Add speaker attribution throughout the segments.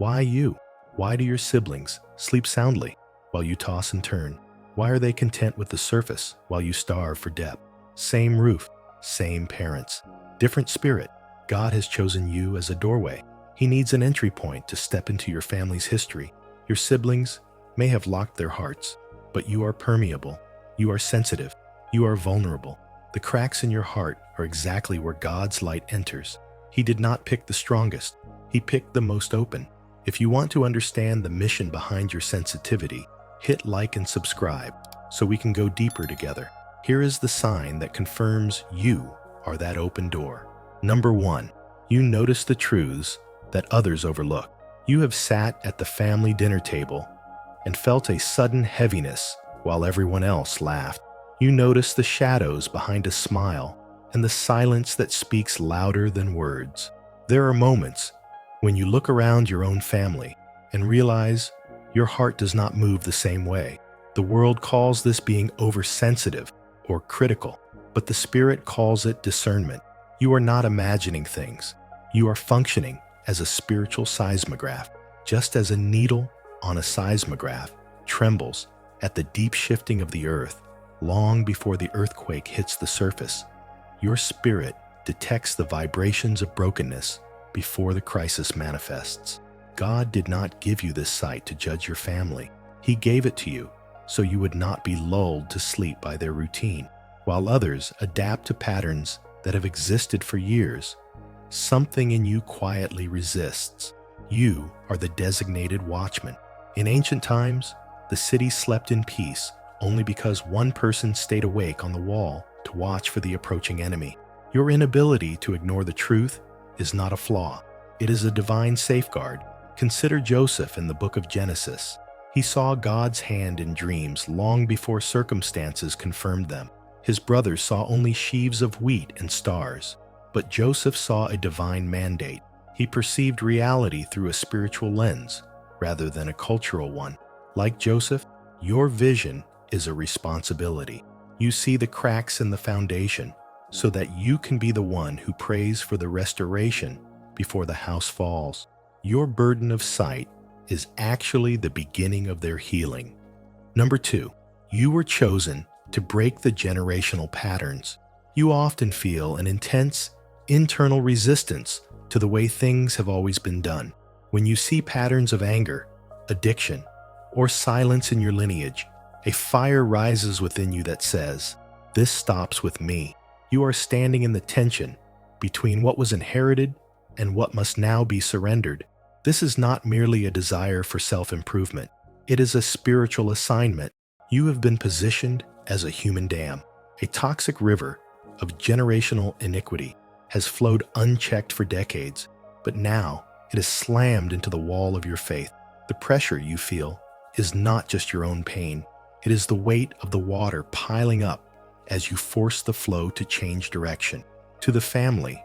Speaker 1: Why you? Why do your siblings sleep soundly while you toss and turn? Why are they content with the surface while you starve for depth? Same roof, same parents, different spirit. God has chosen you as a doorway. He needs an entry point to step into your family's history. Your siblings may have locked their hearts, but you are permeable. You are sensitive. You are vulnerable. The cracks in your heart are exactly where God's light enters. He did not pick the strongest. He picked the most open. If you want to understand the mission behind your sensitivity, hit like and subscribe so we can go deeper together. Here is the sign that confirms you are that open door. Number 1, you notice the truths that others overlook. You have sat at the family dinner table and felt a sudden heaviness while everyone else laughed. You notice the shadows behind a smile and the silence that speaks louder than words. There are moments when you look around your own family and realize your heart does not move the same way. The world calls this being oversensitive or critical, but the Spirit calls it discernment. You are not imagining things. You are functioning as a spiritual seismograph. Just as a needle on a seismograph trembles at the deep shifting of the earth long before the earthquake hits the surface, your spirit detects the vibrations of brokenness before the crisis manifests. God did not give you this sight to judge your family. He gave it to you so you would not be lulled to sleep by their routine. While others adapt to patterns that have existed for years, something in you quietly resists. You are the designated watchman. In ancient times, the city slept in peace only because one person stayed awake on the wall to watch for the approaching enemy. Your inability to ignore the truth is not a flaw. It is a divine safeguard. Consider Joseph in the book of Genesis. He saw God's hand in dreams long before circumstances confirmed them. His brothers saw only sheaves of wheat and stars, but Joseph saw a divine mandate. He perceived reality through a spiritual lens rather than a cultural one. Like Joseph, your vision is a responsibility. You see the cracks in the foundation so that you can be the one who prays for the restoration before the house falls. Your burden of sight is actually the beginning of their healing. Number 2, you were chosen to break the generational patterns. You often feel an intense internal resistance to the way things have always been done. When you see patterns of anger, addiction, or silence in your lineage, a fire rises within you that says, "This stops with me." You are standing in the tension between what was inherited and what must now be surrendered. This is not merely a desire for self-improvement. It is a spiritual assignment. You have been positioned as a human dam. A toxic river of generational iniquity has flowed unchecked for decades, but now it is slammed into the wall of your faith. The pressure you feel is not just your own pain. It is the weight of the water piling up as you force the flow to change direction. To the family,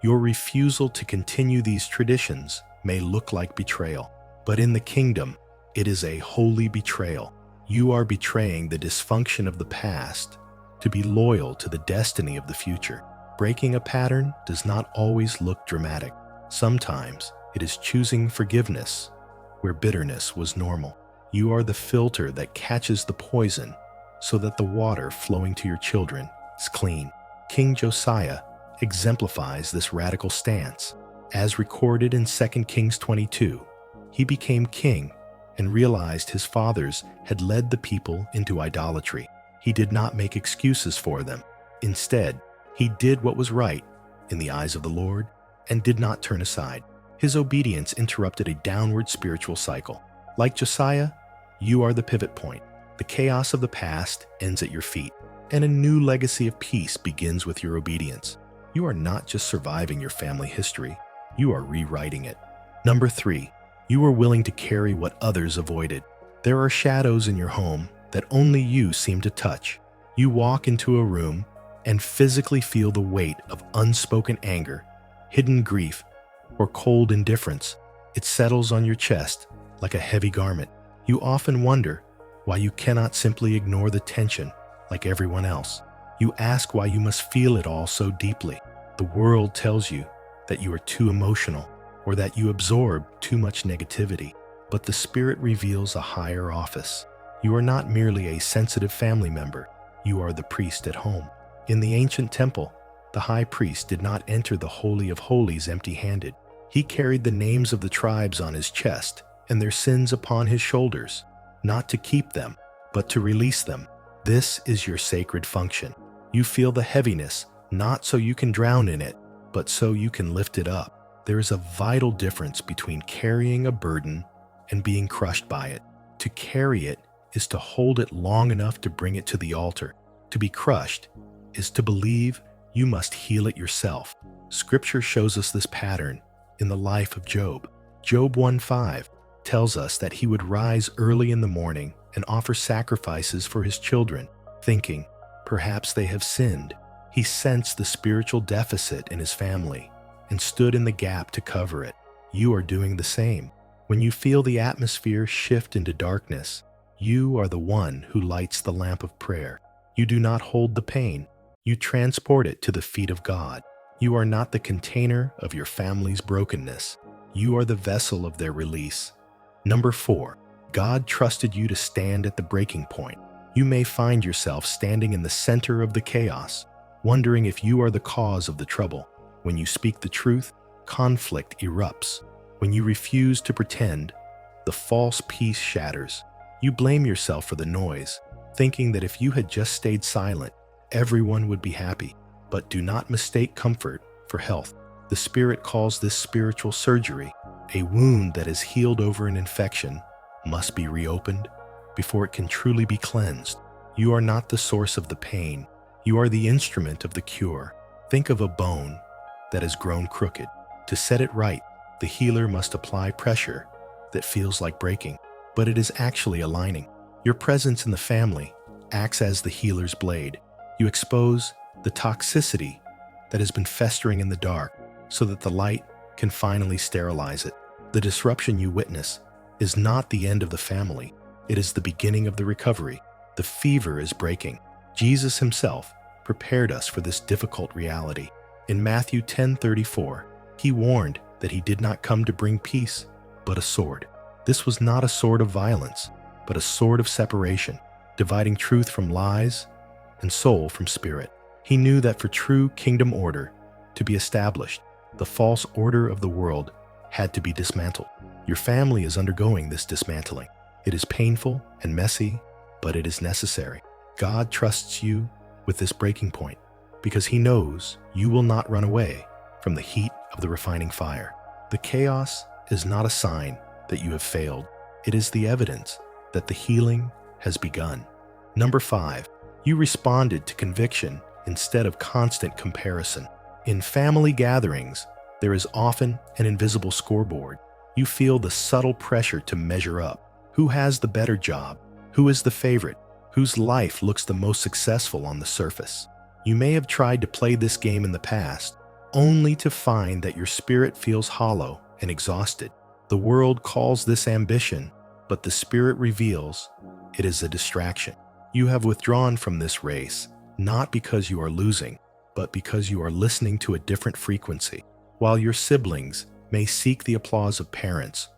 Speaker 1: your refusal to continue these traditions may look like betrayal, but in the kingdom, it is a holy betrayal. You are betraying the dysfunction of the past to be loyal to the destiny of the future. Breaking a pattern does not always look dramatic. Sometimes it is choosing forgiveness where bitterness was normal. You are the filter that catches the poison so that the water flowing to your children is clean. King Josiah exemplifies this radical stance. As recorded in 2 Kings 22, he became king and realized his fathers had led the people into idolatry. He did not make excuses for them. Instead, he did what was right in the eyes of the Lord and did not turn aside. His obedience interrupted a downward spiritual cycle. Like Josiah, you are the pivot point. The chaos of the past ends at your feet, and a new legacy of peace begins with your obedience. You are not just surviving your family history, you are rewriting it. Number 3, you are willing to carry what others avoided. There are shadows in your home that only you seem to touch. You walk into a room and physically feel the weight of unspoken anger, hidden grief, or cold indifference. It settles on your chest like a heavy garment. You often wonder why you cannot simply ignore the tension like everyone else. You ask why you must feel it all so deeply. The world tells you that you are too emotional or that you absorb too much negativity, but the Spirit reveals a higher office. You are not merely a sensitive family member, you are the priest at home. In the ancient temple, the high priest did not enter the Holy of Holies empty-handed. He carried the names of the tribes on his chest and their sins upon his shoulders, not to keep them, but to release them. This is your sacred function. You feel the heaviness, not so you can drown in it, but so you can lift it up. There is a vital difference between carrying a burden and being crushed by it. To carry it is to hold it long enough to bring it to the altar. To be crushed is to believe you must heal it yourself. Scripture shows us this pattern in the life of Job. Job 1:5 tells us that he would rise early in the morning and offer sacrifices for his children, thinking, perhaps they have sinned. He sensed the spiritual deficit in his family and stood in the gap to cover it. You are doing the same. When you feel the atmosphere shift into darkness, you are the one who lights the lamp of prayer. You do not hold the pain. You transport it to the feet of God. You are not the container of your family's brokenness. You are the vessel of their release. Number 4, God trusted you to stand at the breaking point. You may find yourself standing in the center of the chaos, wondering if you are the cause of the trouble. When you speak the truth, conflict erupts. When you refuse to pretend, the false peace shatters. You blame yourself for the noise, thinking that if you had just stayed silent, everyone would be happy. But do not mistake comfort for health. The Spirit calls this spiritual surgery. A wound that is healed over an infection must be reopened before it can truly be cleansed. You are not the source of the pain. You are the instrument of the cure. Think of a bone that has grown crooked. To set it right, the healer must apply pressure that feels like breaking, but it is actually aligning. Your presence in the family acts as the healer's blade. You expose the toxicity that has been festering in the dark so that the light can finally sterilize it. The disruption you witness is not the end of the family. It is the beginning of the recovery. The fever is breaking. Jesus himself prepared us for this difficult reality. In Matthew 10:34, he warned that he did not come to bring peace, but a sword. This was not a sword of violence, but a sword of separation, dividing truth from lies and soul from spirit. He knew that for true kingdom order to be established, the false order of the world had to be dismantled. Your family is undergoing this dismantling. It is painful and messy, but it is necessary. God trusts you with this breaking point because he knows you will not run away from the heat of the refining fire. The chaos is not a sign that you have failed. It is the evidence that the healing has begun. Number 5, you responded to conviction instead of constant comparison. In family gatherings, there is often an invisible scoreboard. You feel the subtle pressure to measure up. Who has the better job? Who is the favorite? Whose life looks the most successful on the surface? You may have tried to play this game in the past, only to find that your spirit feels hollow and exhausted. The world calls this ambition, but the Spirit reveals it is a distraction. You have withdrawn from this race, not because you are losing, but because you are listening to a different frequency. While your siblings may seek the applause of parents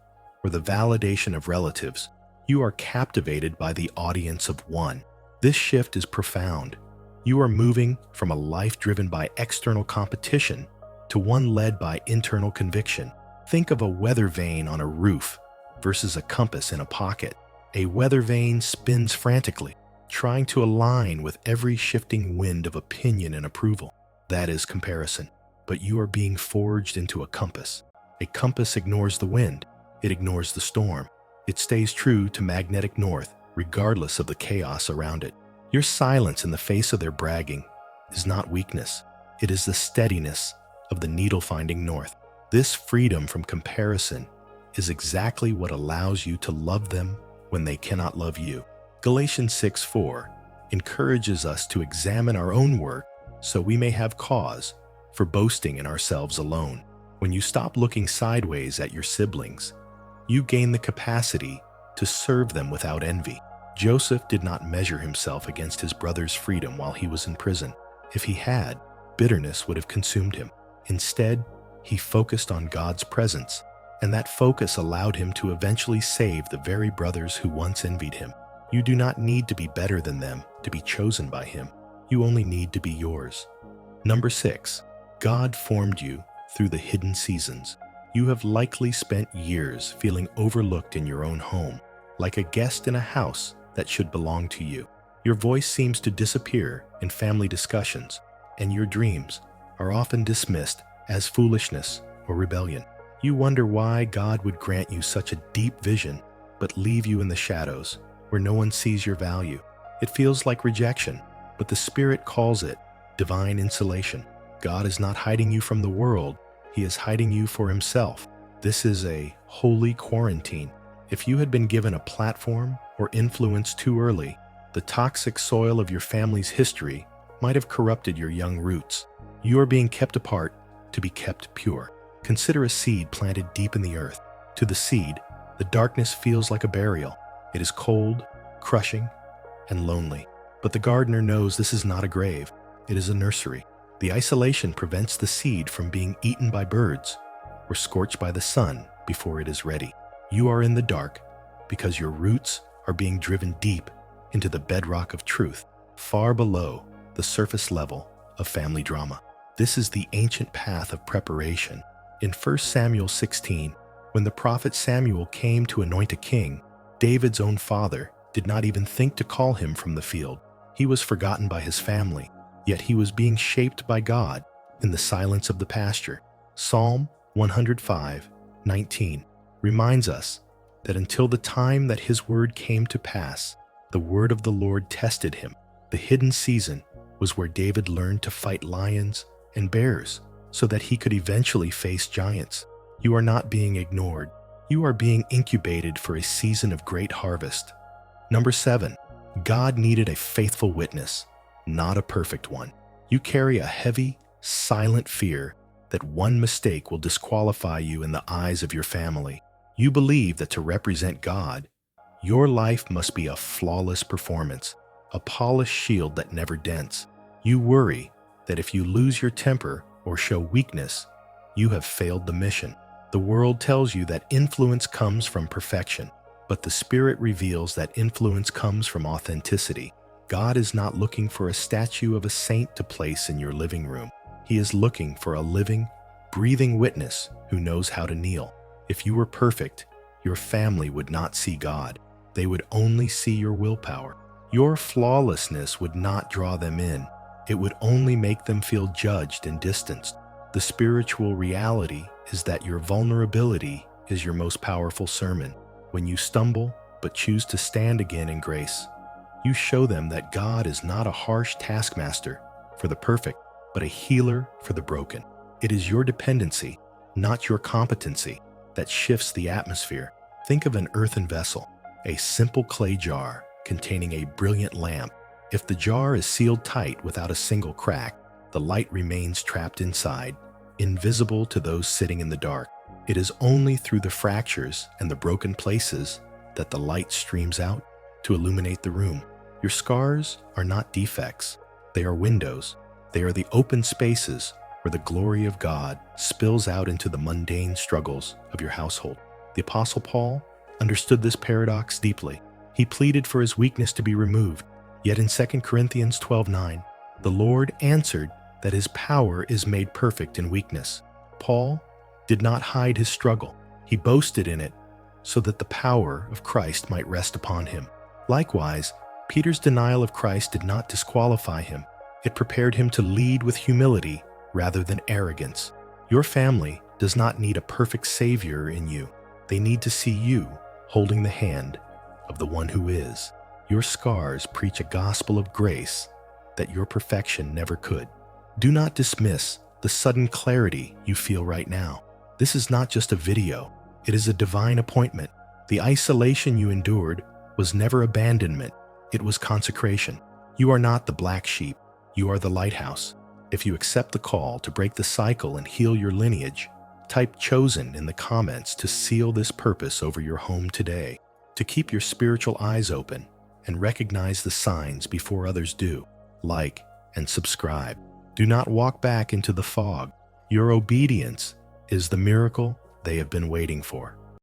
Speaker 1: or the validation of relatives, you are captivated by the audience of one. This shift is profound. You are moving from a life driven by external competition to one led by internal conviction. Think of a weather vane on a roof versus a compass in a pocket. A weather vane spins frantically, trying to align with every shifting wind of opinion and approval. That is comparison. But you are being forged into a compass. A compass ignores the wind. It ignores the storm. It stays true to magnetic north, regardless of the chaos around it. Your silence in the face of their bragging is not weakness. It is the steadiness of the needle finding north. This freedom from comparison is exactly what allows you to love them when they cannot love you. Galatians 6:4 encourages us to examine our own work so we may have cause for boasting in ourselves alone. When you stop looking sideways at your siblings, you gain the capacity to serve them without envy. Joseph did not measure himself against his brother's freedom while he was in prison. If he had, bitterness would have consumed him. Instead, He focused on God's presence, and that focus allowed him to eventually save the very brothers who once envied him. You do not need to be better than them to be chosen by him. You only need to be yours. Number 6. God formed you through the hidden seasons. You have likely spent years feeling overlooked in your own home, like a guest in a house that should belong to you. Your voice seems to disappear in family discussions, and your dreams are often dismissed as foolishness or rebellion. You wonder why God would grant you such a deep vision, but leave you in the shadows where no one sees your value. It feels like rejection, but the Spirit calls it divine insulation. God is not hiding you from the world. He is hiding you for himself. This is a holy quarantine. If you had been given a platform or influence too early, the toxic soil of your family's history might have corrupted your young roots. You are being kept apart to be kept pure. Consider a seed planted deep in the earth. To the seed, the darkness feels like a burial. It is cold, crushing, and lonely. But the gardener knows this is not a grave. It is a nursery. The isolation prevents the seed from being eaten by birds or scorched by the sun before it is ready. You are in the dark because your roots are being driven deep into the bedrock of truth, far below the surface level of family drama. This is the ancient path of preparation. In 1 Samuel 16, when the prophet Samuel came to anoint a king, David's own father did not even think to call him from the field. He was forgotten by his family, yet he was being shaped by God in the silence of the pasture. Psalm 105:19 reminds us that until the time that his word came to pass, the word of the Lord tested him. The hidden season was where David learned to fight lions and bears so that he could eventually face giants. You are not being ignored. You are being incubated for a season of great harvest. Number 7. God needed a faithful witness, not a perfect one. You carry a heavy, silent fear that one mistake will disqualify you in the eyes of your family. You believe that to represent God, your life must be a flawless performance, a polished shield that never dents. You worry that if you lose your temper or show weakness, you have failed the mission. The world tells you that influence comes from perfection, but the Spirit reveals that influence comes from authenticity. God is not looking for a statue of a saint to place in your living room. He is looking for a living, breathing witness who knows how to kneel. If you were perfect, your family would not see God. They would only see your willpower. Your flawlessness would not draw them in. It would only make them feel judged and distanced. The spiritual reality is that your vulnerability is your most powerful sermon. When you stumble but choose to stand again in grace, you show them that God is not a harsh taskmaster for the perfect, but a healer for the broken. It is your dependency, not your competency, that shifts the atmosphere. Think of an earthen vessel, a simple clay jar containing a brilliant lamp. If the jar is sealed tight without a single crack, the light remains trapped inside, invisible to those sitting in the dark. It is only through the fractures and the broken places that the light streams out to illuminate the room. Your scars are not defects. They are windows. They are the open spaces where the glory of God spills out into the mundane struggles of your household. The Apostle Paul understood this paradox deeply. He pleaded for his weakness to be removed. Yet in 2 Corinthians 12:9, the Lord answered that his power is made perfect in weakness. Paul did not hide his struggle. He boasted in it so that the power of Christ might rest upon him. Likewise, Peter's denial of Christ did not disqualify him. It prepared him to lead with humility rather than arrogance. Your family does not need a perfect Savior in you. They need to see you holding the hand of the one who is. Your scars preach a gospel of grace that your perfection never could. Do not dismiss the sudden clarity you feel right now. This is not just a video. It is a divine appointment. The isolation you endured was never abandonment. It was consecration. You are not the black sheep. You are the lighthouse. If you accept the call to break the cycle and heal your lineage, type "chosen" in the comments to seal this purpose over your home today. To keep your spiritual eyes open and recognize the signs before others do, like and subscribe. Do not walk back into the fog. Your obedience is the miracle they have been waiting for.